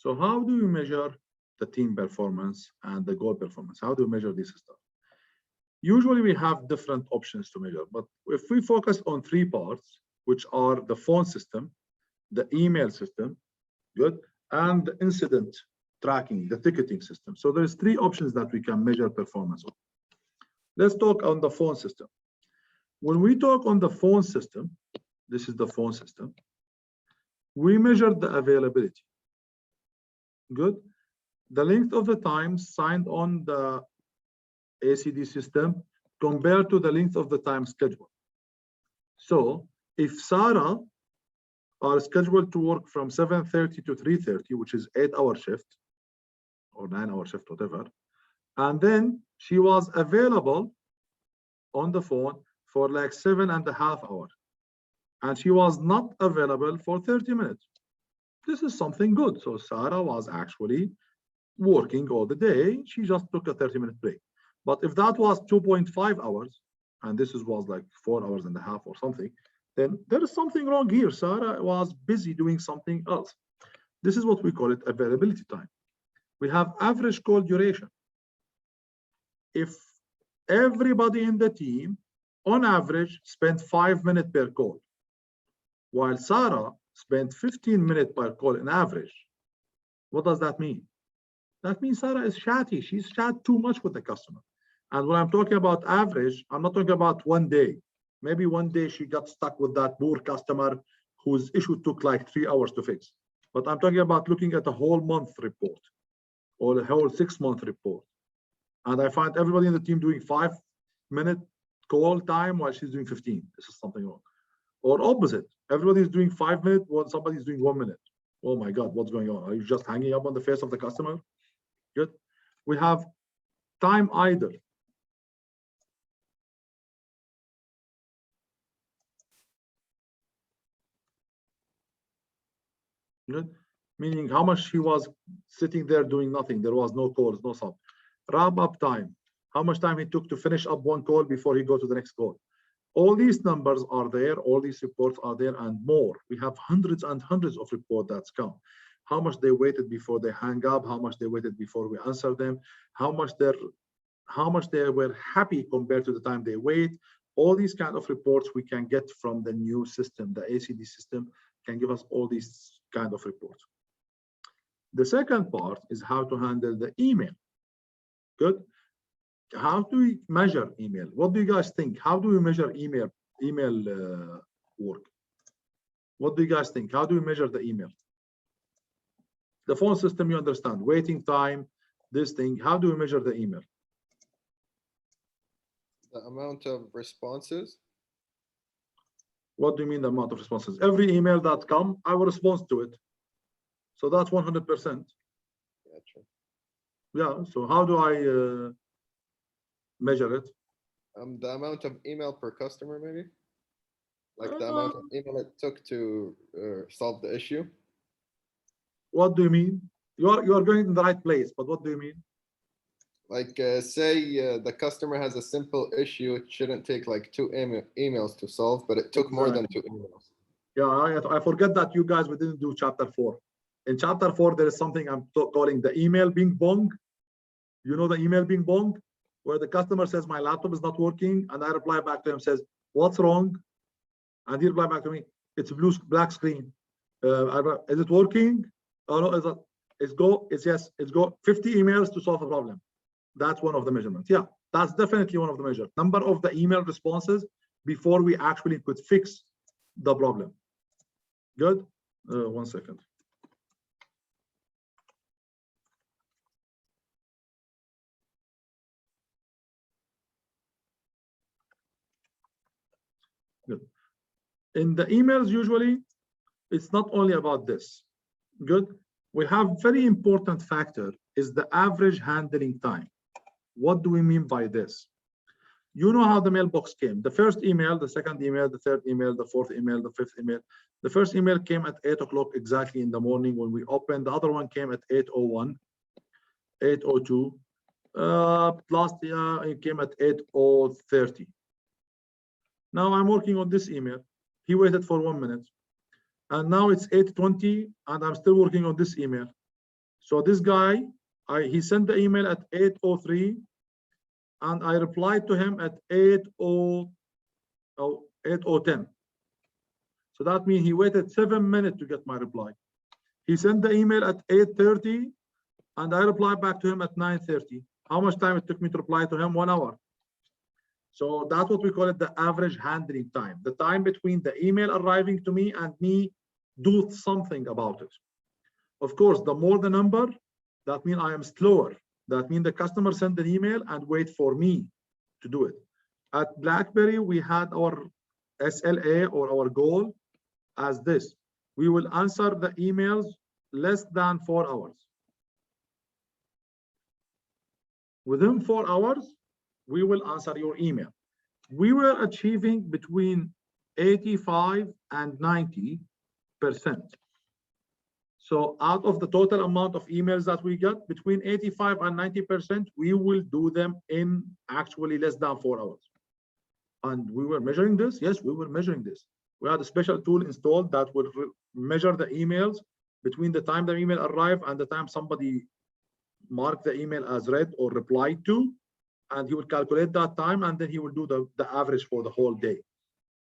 So how do you measure the team performance and the goal performance? How do you measure this stuff? Usually we have different options to measure, but if we focus on three parts, which are the phone system, the email system, good, and the incident tracking, the ticketing system. So there's three options that we can measure performance on. Let's talk on the phone system. When we talk on the phone system, this is the phone system, we measure the availability. Good. The length of the time signed on the ACD system compared to the length of the time scheduled. So if Sarah are scheduled to work from 7:30 to 3:30, which is 8-hour shift or 9-hour shift, whatever, and then she was available on the phone for like 7.5 hours, and she was not available for 30 minutes. This is something good. So Sarah was actually working all the day. She just took a 30-minute break. But if that was 2.5 hours, and this was like 4.5 hours or something, then there is something wrong here. Sarah was busy doing something else. This is what we call it availability time. We have average call duration. If everybody in the team, on average, spent 5 minutes per call, while Sarah spent 15 minutes per call in average, what does that mean? That means Sarah is chatty. She's chat too much with the customer. And when I'm talking about average, I'm not talking about one day. Maybe one day she got stuck with that poor customer whose issue took like 3 hours to fix. But I'm talking about looking at a whole month report or a whole 6-month report. And I find everybody in the team doing 5-minute call time while she's doing 15. This is something wrong. Or opposite, everybody's doing 5 minutes while somebody's doing 1 minute. Oh my God, what's going on? Are you just hanging up on the face of the customer? Good. We have time idle. Good. Meaning how much she was sitting there doing nothing. There was no calls, no stuff. Wrap up time. How much time it took to finish up one call before he go to the next call. All these numbers are there. All these reports are there and more. We have hundreds and hundreds of reports that's come. How much they waited before they hang up, how much they waited before we answer them, how much they were happy compared to the time they wait. All these kind of reports we can get from the new system. The ACD system can give us all these kind of reports. The second part is how to handle the email. Good. How do we measure email? What do you guys think? How do we measure email work? What do you guys think? How do we measure the email? The phone system, you understand, waiting time, this thing. How do we measure the email? The amount of responses. What do you mean the amount of responses? Every email that comes, I will respond to it. So that's 100%. Gotcha. Yeah, so how do I measure it? The amount of email per customer, maybe? Like the amount of email it took to solve the issue? What do you mean? You are going in the right place, but what do you mean? Like say the customer has a simple issue, it shouldn't take like 2 emails to solve, but it took more than 2 emails. Yeah, I forget that you guys, we didn't do chapter 4. In chapter 4, there is something I'm calling the email ping pong. You know the email ping pong? Where the customer says, my laptop is not working, and I reply back to him, says, what's wrong? And he replied back to me, it's black screen. Is it working? Oh no, it's yes, it's go 50 emails to solve a problem. That's one of the measurements. Yeah, that's definitely one of the measures. Number of the email responses before we actually could fix the problem. Good. 1 second. Good. In the emails, usually, it's not only about this. Good. We have very important factor is the average handling time. What do we mean by this? You know how the mailbox came. The first email, the second email, the third email, the fourth email, the fifth email. The first email came at 8 o'clock exactly in the morning when we opened. The other one came at 8:01, 8:02. Last it came at 8:30. Now I'm working on this email. He waited for 1 minute. And now it's 8:20 and I'm still working on this email. So this guy, he sent the email at 8:03, and I replied to him at 8:10. So that means he waited 7 minutes to get my reply. He sent the email at 8:30, and I replied back to him at 9:30. How much time it took me to reply to him? 1 hour. So that's what we call it the average handling time, the time between the email arriving to me and me do something about it. Of course, the more the number, that means I am slower. That means the customer send an email and wait for me to do it. At BlackBerry, we had our SLA or our goal as this. We will answer the emails less than 4 hours. Within 4 hours, we will answer your email. We were achieving between 85 and 90%. So out of the total amount of emails that we get, between 85 and 90%, we will do them in actually less than 4 hours. And we were measuring this? Yes, we were measuring this. We had a special tool installed that would measure the emails between the time the email arrived and the time somebody marked the email as read or replied to, and he would calculate that time, and then he will do the average for the whole day.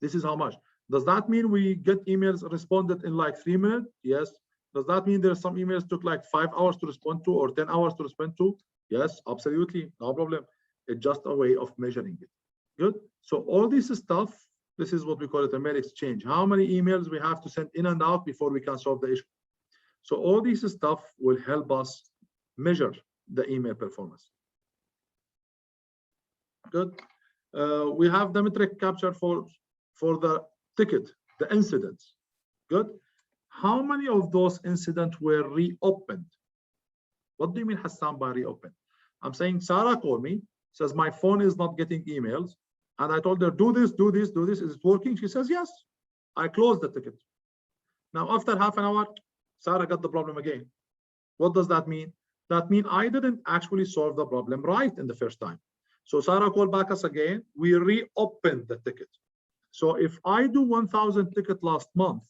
This is how much. Does that mean we get emails responded in like 3 minutes? Yes. Does that mean there's some emails took like 5 hours to respond to or 10 hours to respond to? Yes, absolutely, no problem. It's just a way of measuring it. Good. So all this stuff, this is what we call it a mail exchange. How many emails we have to send in and out before we can solve the issue. So all this stuff will help us measure the email performance. Good. We have the metric capture for the ticket, the incidents. Good. How many of those incidents were reopened? What do you mean, Hassan, by reopened? I'm saying Sarah called me, says my phone is not getting emails, and I told her, do this, do this, do this. Is it working? She says, yes. I closed the ticket. Now, after half an hour, Sarah got the problem again. What does that mean? That means I didn't actually solve the problem right in the first time. So Sarah called back us again. We reopened the ticket. So if I do 1,000 tickets last month,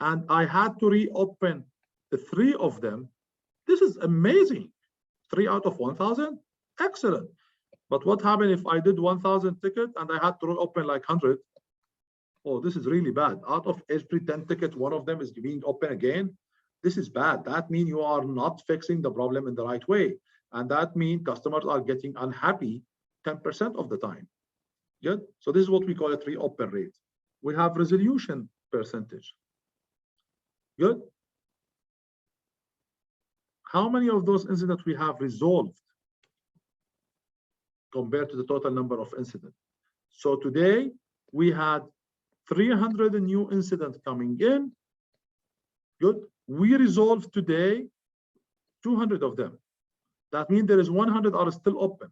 and I had to reopen the 3 of them, this is amazing. 3 out of 1,000, excellent. But what happened if I did 1,000 tickets and I had to reopen like 100? Oh, this is really bad. Out of every 10 tickets, 1 of them is being open again. This is bad. That means you are not fixing the problem in the right way. And that means customers are getting unhappy 10% of the time. Good. So this is what we call a reopen rate. We have resolution percentage. Good. How many of those incidents we have resolved compared to the total number of incidents? So today we had 300 new incidents coming in. Good. We resolved today 200 of them. That means there is 100 are still open.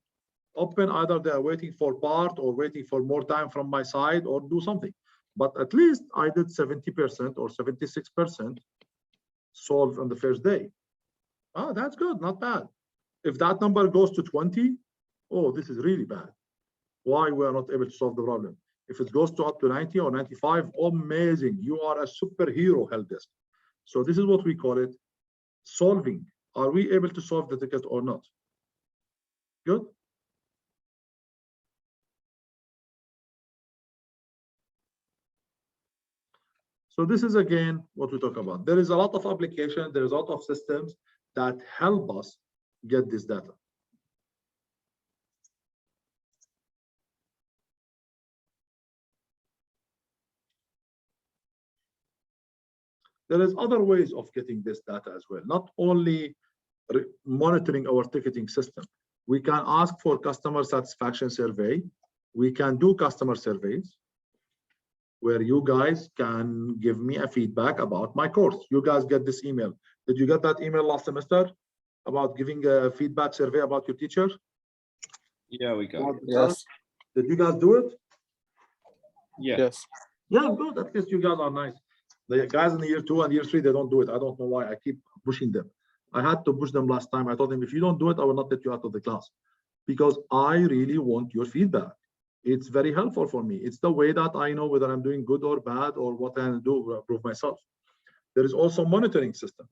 Open, either they are waiting for part or waiting for more time from my side or do something. But at least I did 70% or 76% solve on the first day. Oh, that's good, not bad. If that number goes to 20, oh, this is really bad. Why we are not able to solve the problem? If it goes to up to 90 or 95, amazing. You are a superhero, Helpdesk. So this is what we call it, solving. Are we able to solve the ticket or not? Good. So this is again what we talk about. There is a lot of applications, there is a lot of systems that help us get this data. There is other ways of getting this data as well, not only monitoring our ticketing system. We can ask for customer satisfaction survey. We can do customer surveys where you guys can give me a feedback about my course. You guys get this email. Did you get that email last semester about giving a feedback survey about your teacher? Yeah, we got it. Yes. Did you guys do it? Yeah. Yes. Yeah, good. At least you guys are nice. The guys in the year 2 and year 3, they don't do it. I don't know why. I keep pushing them. I had to push them last time. I told them, if you don't do it, I will not let you out of the class, because I really want your feedback. It's very helpful for me. It's the way that I know whether I'm doing good or bad or what I can do to improve myself. There is also monitoring system.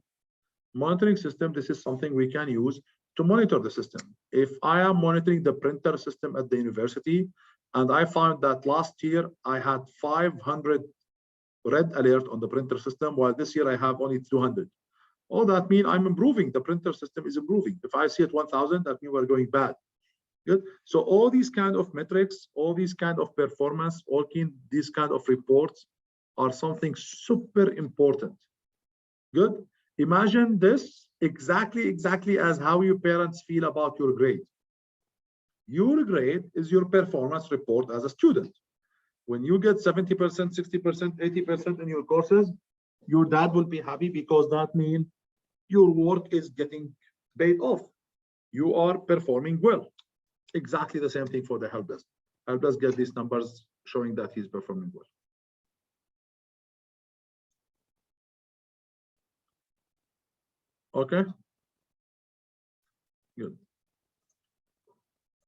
Monitoring system, this is something we can use to monitor the system. If I am monitoring the printer system at the university, and I found that last year I had 500 red alert on the printer system, while this year I have only 200. All that means I'm improving. The printer system is improving. If I see it 1,000, that means we're going bad. Good. So all these kind of metrics, all these kind of performance, these kind of reports are something super important. Good. Imagine this exactly as how your parents feel about your grade. Your grade is your performance report as a student. When you get 70%, 60%, 80% in your courses, your dad will be happy because that means your work is getting paid off. You are performing well. Exactly the same thing for the help desk. Help desk get these numbers showing that he's performing well. Okay, good.